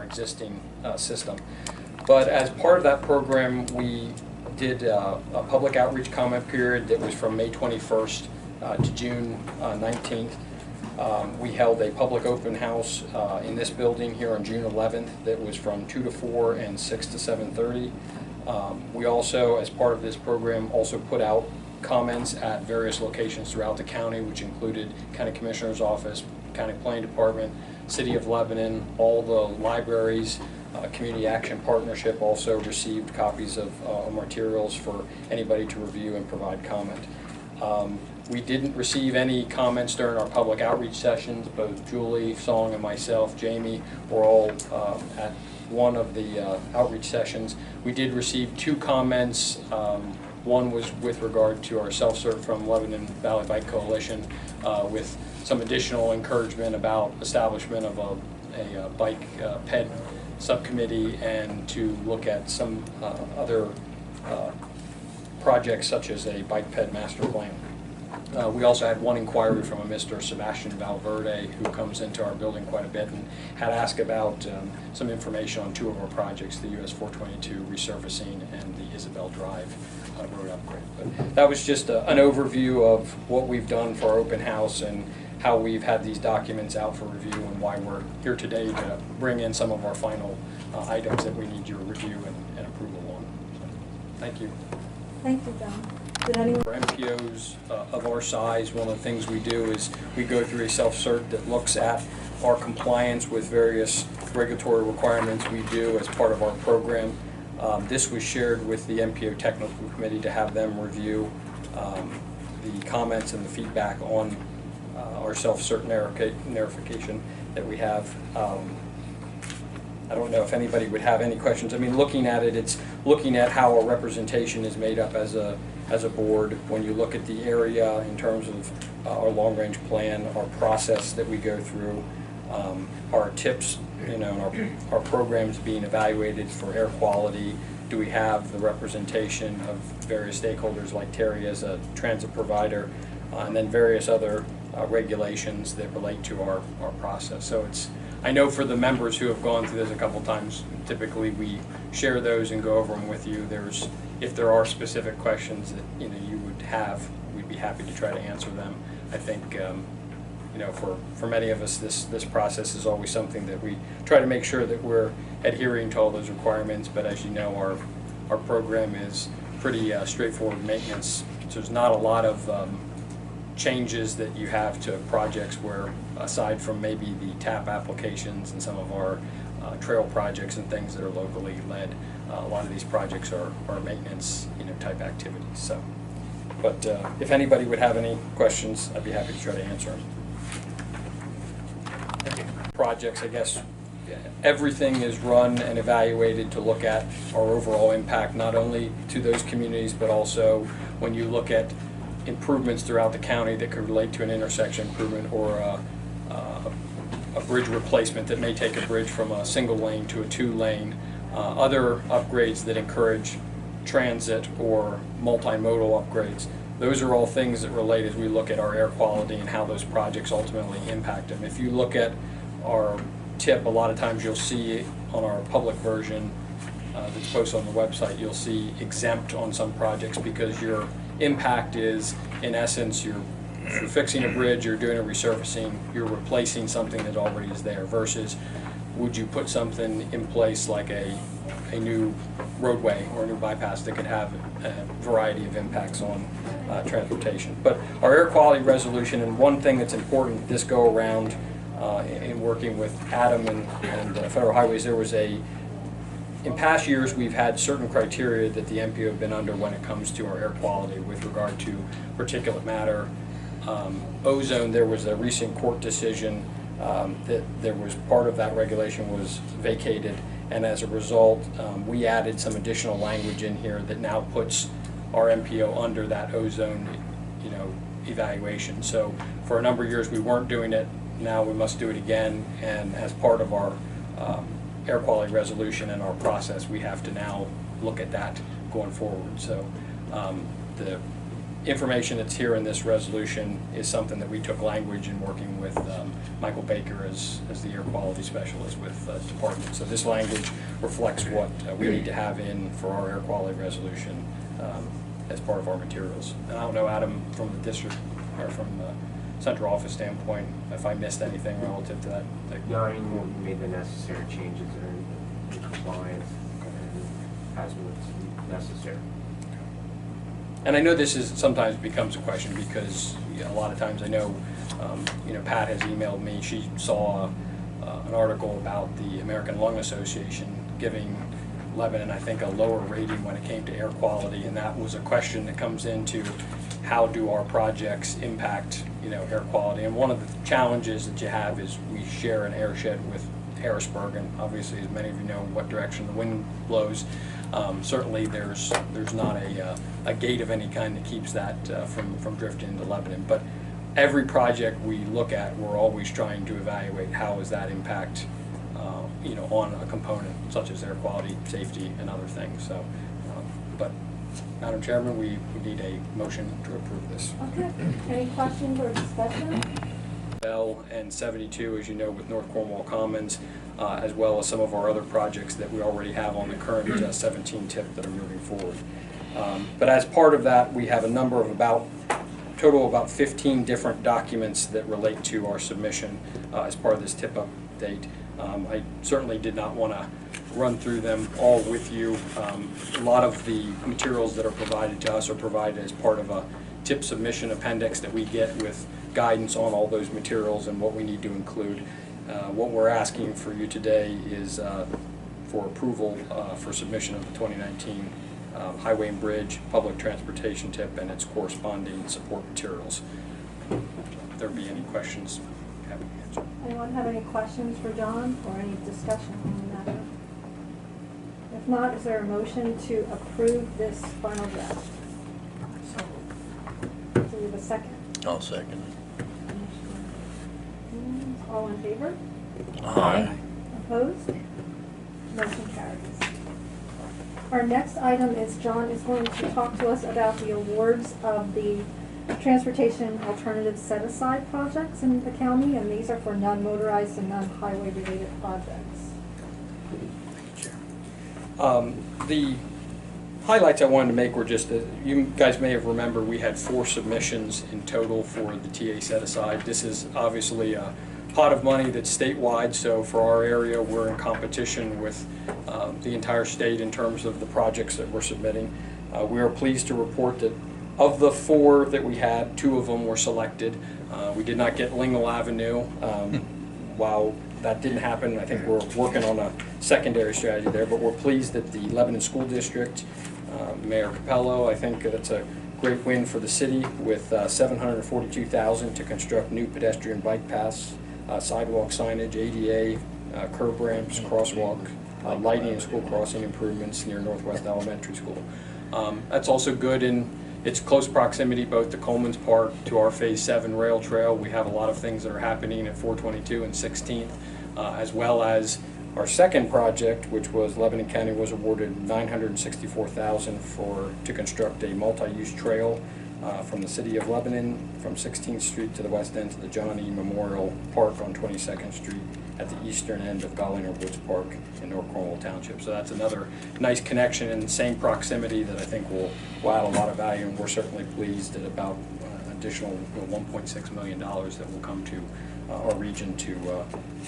existing system. But as part of that program, we did a public outreach comment period that was from May 21st to June 19th. We held a public open house in this building here on June 11th that was from 2 to 4 and 6 to 7:30. We also, as part of this program, also put out comments at various locations throughout the county, which included County Commissioner's Office, County Planning Department, City of Lebanon, all the libraries. Community Action Partnership also received copies of materials for anybody to review and provide comment. We didn't receive any comments during our public outreach sessions. Both Julie, Song, and myself, Jamie, were all at one of the outreach sessions. We did receive 2 comments. One was with regard to our self-cert from Lebanon Valley Bike Coalition with some additional encouragement about establishment of a bike ped subcommittee and to look at some other projects such as a bike ped master plan. We also had one inquiry from a Mr. Sebastian Valverde, who comes into our building quite a bit, and had asked about some information on 2 of our projects, the US 422 resurfacing and the Isabel Drive road upgrade. But that was just an overview of what we've done for our open house and how we've had these documents out for review and why we're here today to bring in some of our final items that we need your review and approval on. So, thank you. Thank you, John. Did anyone? For MPOs of our size, one of the things we do is we go through a self-cert that looks at our compliance with various regulatory requirements we do as part of our program. This was shared with the MPO Technical Committee to have them review the comments and the feedback on our self-cert verification that we have. I don't know if anybody would have any questions. I mean, looking at it, it's looking at how our representation is made up as a board. When you look at the area in terms of our long-range plan, our process that we go through, our tips, and our programs being evaluated for air quality. Do we have the representation of various stakeholders like Terry as a transit provider, and then various other regulations that relate to our process. So I know for the members who have gone through this a couple times, typically we share those and go over them with you. If there are specific questions that you would have, we'd be happy to try to answer them. I think for many of us, this process is always something that we try to make sure that we're adhering to all those requirements. But as you know, our program is pretty straightforward maintenance. So there's not a lot of changes that you have to projects where, aside from maybe the TAP applications and some of our trail projects and things that are locally led, a lot of these projects are maintenance type activities. So, but if anybody would have any questions, I'd be happy to try to answer them. Projects, I guess everything is run and evaluated to look at our overall impact, not only to those communities, but also when you look at improvements throughout the county that could relate to an intersection improvement or a bridge replacement that may take a bridge from a single lane to a 2-lane, other upgrades that encourage transit or multimodal upgrades. Those are all things that relate as we look at our air quality and how those projects ultimately impact them. If you look at our tip, a lot of times you'll see on our public version that's posted on the website, you'll see exempt on some projects because your impact is, in essence, you're fixing a bridge, you're doing a resurfacing, you're replacing something that already is there, versus would you put something in place like a new roadway or a new bypass that could have a variety of impacts on transportation. But our air quality resolution, and one thing that's important this go around in working with Adam and Federal Highways, there was in past years we've had certain criteria that the MPO have been under when it comes to our air quality with regard to particulate matter. Ozone, there was a recent court decision that there was part of that regulation was vacated, and as a result we added some additional language in here that now puts our MPO under that ozone evaluation. So for a number of years we weren't doing it, now we must do it again, and as part of our air quality resolution and our process, we have to now look at that going forward. So the information that's here in this resolution is something that we took language in working with Michael Baker as the air quality specialist with the department. So this language reflects what we need to have in for our air quality resolution as part of our materials. And I don't know, Adam, from the district or from the central office standpoint, if I missed anything relative to that. No, I mean, we made the necessary changes that are in compliance and as what's necessary. And I know this is sometimes becomes a question because a lot of times I know, Pat has emailed me. She saw an article about the American Lung Association giving Lebanon, I think, a lower rating when it came to air quality, and that was a question that comes into how do our projects impact, air quality. And one of the challenges that you have is we share an airshed with Harrisburg, and obviously, as many of you know, what direction the wind blows. Certainly, there's not a gate of any kind that keeps that from drifting into Lebanon. But every project we look at, we're always trying to evaluate how does that impact, on a component such as air quality, safety, and other things. So, but Madam Chairman, we need a motion to approve this. Okay, any questions or discussion? Bell and 72, as you know, with North Cornwall Commons, as well as some of our other projects that we already have on the current 17 tip that are moving forward. But as part of that, we have a number of total about 15 different documents that relate to our submission as part of this tip update. I certainly did not want to run through them all with you. A lot of the materials that are provided to us are provided as part of a tip submission appendix that we get with guidance on all those materials and what we need to include. What we're asking for you today is for approval for submission of the 2019 Highway and Bridge Public Transportation Tip and its corresponding support materials. If there be any questions, happy to answer. Anyone have any questions for John or any discussion on the matter? If not, is there a motion to approve this final draft? So we have a second. I'll second All in favor? it. Aye. Opposed? Motion carries. Our next item is John is going to talk to us about the awards of the transportation alternative set-aside projects in the county, and these are for non-motorized and non-highway related projects. The highlights I wanted to make were just that you guys may have remembered we had 4 submissions in total for the TA set-aside. This is obviously a pot of money that's statewide, so for our area we're in competition with the entire state in terms of the projects that we're submitting. We are pleased to report that of the 4 that we had, 2 of them were selected. We did not get Lingle Avenue. While that didn't happen, I think we're working on a secondary strategy there, but we're pleased that the Lebanon School District, Mayor Capello, I think that's a great win for the city with $742,000 to construct new pedestrian bike paths, sidewalk signage, ADA, curb ramps, crosswalk, lighting and school crossing improvements near Northwest Elementary School. That's also good in its close proximity both to Coleman's Park, to our Phase 7 rail trail. We have a lot of things that are happening at 422 and 16th, as well as our second project, which was Lebanon County was awarded $964,000 to construct a multi-use trail from the city of Lebanon from 16th Street to the west end to the John E. Memorial Park on 22nd Street at the eastern end of Gollinger Woods Park in North Cornwall Township. So that's another nice connection in the same proximity that I think will add a lot of value, and we're certainly pleased at about additional $1.6 million that will come to our region to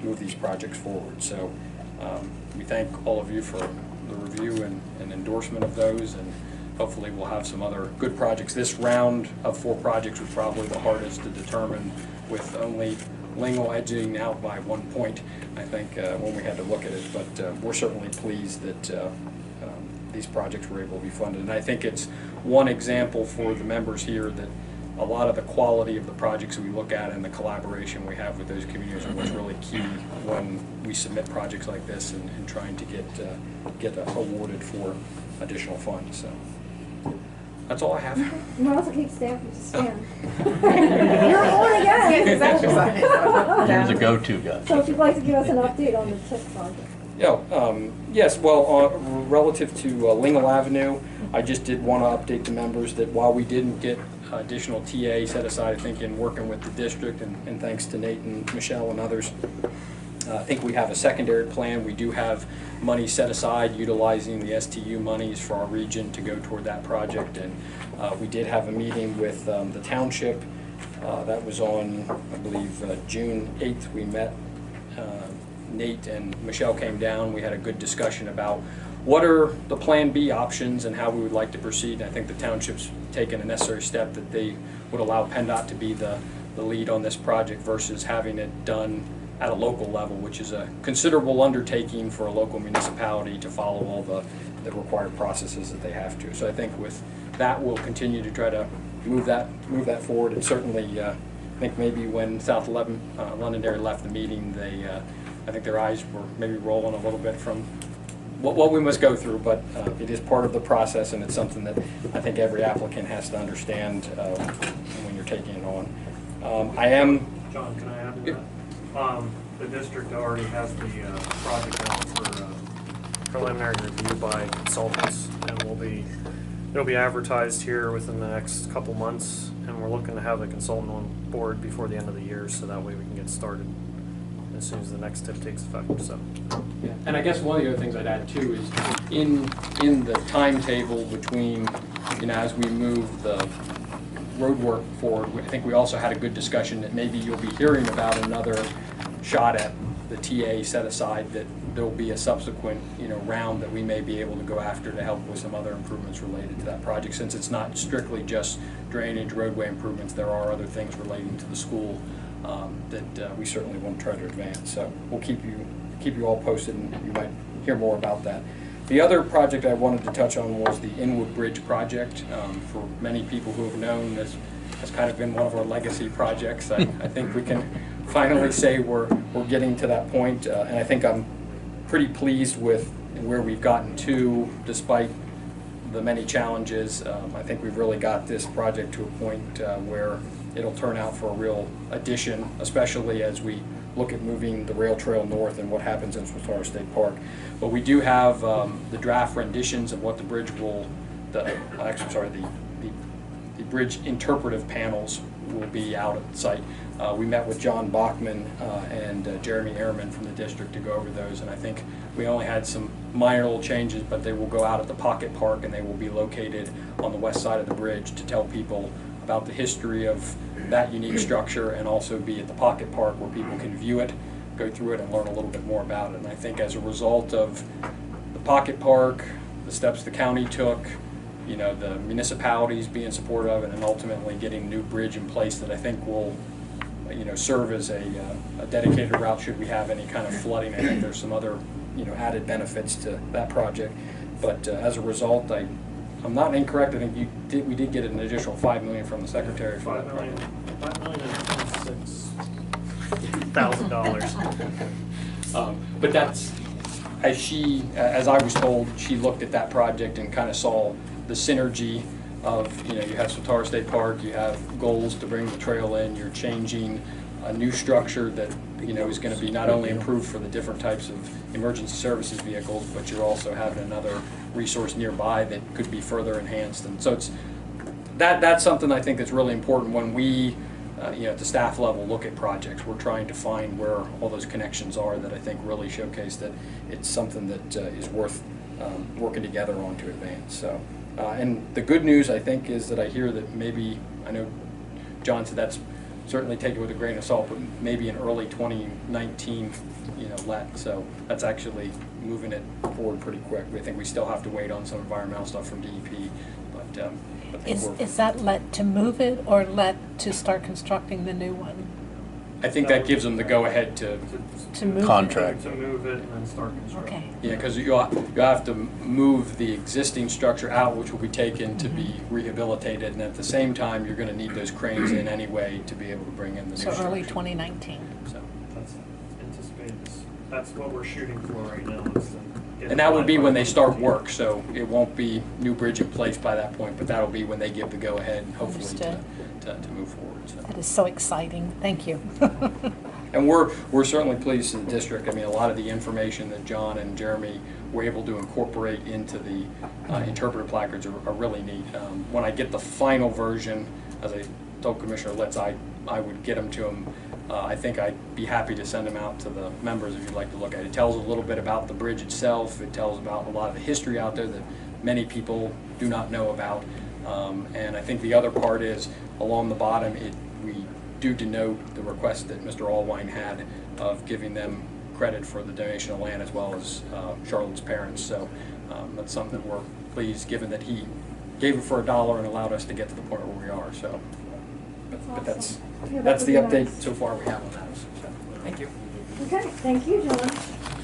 move these projects forward. So we thank all of you for the review and endorsement of those, and hopefully we'll have some other good projects. This round of 4 projects was probably the hardest to determine, with only Lingle edging out by 1 point, I think, when we had to look at it. But we're certainly pleased that these projects were able to be funded. And I think it's one example for the members here that a lot of the quality of the projects we look at and the collaboration we have with those communities are what's really key when we submit projects like this and trying to get awarded for additional funds. So that's all I have. You might also keep standing, just stand. You're on again. You're the go-to guy. So if you'd like to give us an update on the TIP project. Yeah, yes, well, relative to Lingle Avenue, I just did want to update the members that while we didn't get additional TA set aside, I think, in working with the district, and thanks to Nate and Michelle and others. I think we have a secondary plan. We do have money set aside utilizing the STU monies for our region to go toward that project. And we did have a meeting with the township. That was on, I believe, June 8th. We met. Nate and Michelle came down. We had a good discussion about what are the Plan B options and how we would like to proceed. And I think the township's taken a necessary step that they would allow PennDOT to be the lead on this project versus having it done at a local level, which is a considerable undertaking for a local municipality to follow all the required processes that they have to. So I think with that, we'll continue to try to move that forward. And certainly, I think maybe when South Londonderry left the meeting, I think their eyes were maybe rolling a little bit from what we must go through, but it is part of the process, and it's something that I think every applicant has to understand when you're taking it on. John, can I add to that? The district already has the project out for preliminary review by consultants, and it'll be advertised here within the next couple months, and we're looking to have the consultant on board before the end of the year, so that way we can get started as soon as the next tip takes effect. So, yeah. And I guess one of the other things I'd add too is in the timetable between, as we move the road work forward, I think we also had a good discussion that maybe you'll be hearing about another shot at the TA set aside, that there'll be a subsequent round that we may be able to go after to help with some other improvements related to that project. Since it's not strictly just drainage, roadway improvements, there are other things relating to the school that we certainly want to try to advance. So we'll keep you all posted, and you might hear more about that. The other project I wanted to touch on was the Inwood Bridge project. For many people who have known, this has kind of been one of our legacy projects. I think we can finally say we're getting to that point, and I think I'm pretty pleased with where we've gotten to, despite the many challenges. I think we've really got this project to a point where it'll turn out for a real addition, especially as we look at moving the rail trail north and what happens in Swatara State Park. But we do have the draft renditions of what the bridge will, the bridge interpretive panels will be out at the site. We met with John Bachman and Jeremy Ehrman from the district to go over those, and I think we only had some minor little changes, but they will go out at the Pocket Park, and they will be located on the west side of the bridge to tell people about the history of that unique structure, and also be at the Pocket Park where people can view it, go through it, and learn a little bit more about it. And I think as a result of the Pocket Park, the steps the county took, the municipalities being supportive of it, and ultimately getting a new bridge in place that I think will serve as a dedicated route should we have any kind of flooding. I think there's some other added benefits to that project. But as a result, I'm not incorrect. I think we did get an additional $5 million from the secretary for that project. $5,026,000. But that's, as I was told, she looked at that project and kind of saw the synergy of, you have Swatara State Park, you have goals to bring the trail in, you're changing a new structure that, is going to be not only improved for the different types of emergency services vehicles, but you're also having another resource nearby that could be further enhanced. And so that's something I think that's really important when we, at the staff level, look at projects. We're trying to find where all those connections are that I think really showcase that it's something that is worth working together on to advance. So, and the good news, I think, is that I hear that maybe, I know John said that's certainly take it with a grain of salt, but maybe in early 2019, let. So that's actually moving it forward pretty quick. I think we still have to wait on some environmental stuff from DEP, but I think is that let to move it, or let to start constructing the new one? I think that gives them the go-ahead to move contract. To move it and then start construction. Okay. Yeah, because you have to move the existing structure out, which will be taken to be rehabilitated, and at the same time, you're going to need those cranes in anyway to be able to bring in the new structure. So early 2019. So That's anticipated. That's what we're shooting for right now. Is to get and that would be when they start work, so it won't be new bridge in place by that point, but that'll be when they give the go-ahead, hopefully, to move forward. So. That is so exciting. Thank you. And we're certainly pleased to the district. I mean, a lot of the information that John and Jeremy were able to incorporate into the interpretive placards are really neat. When I get the final version, as I told Commissioner Litz, I would get them to him. I think I'd be happy to send them out to the members if you'd like to look at it. It tells a little bit about the bridge itself. It tells about a lot of the history out there that many people do not know about. And I think the other part is along the bottom, we do denote the request that Mr. Allwine had of giving them credit for the donation of land as well as Charlotte's parents. So that's something that we're pleased, given that he gave it for $1 and allowed us to get to the point where we are. So, but that's Yeah, that that's would the be update nice. so far we have on that. So, thank you. Okay, thank you, John.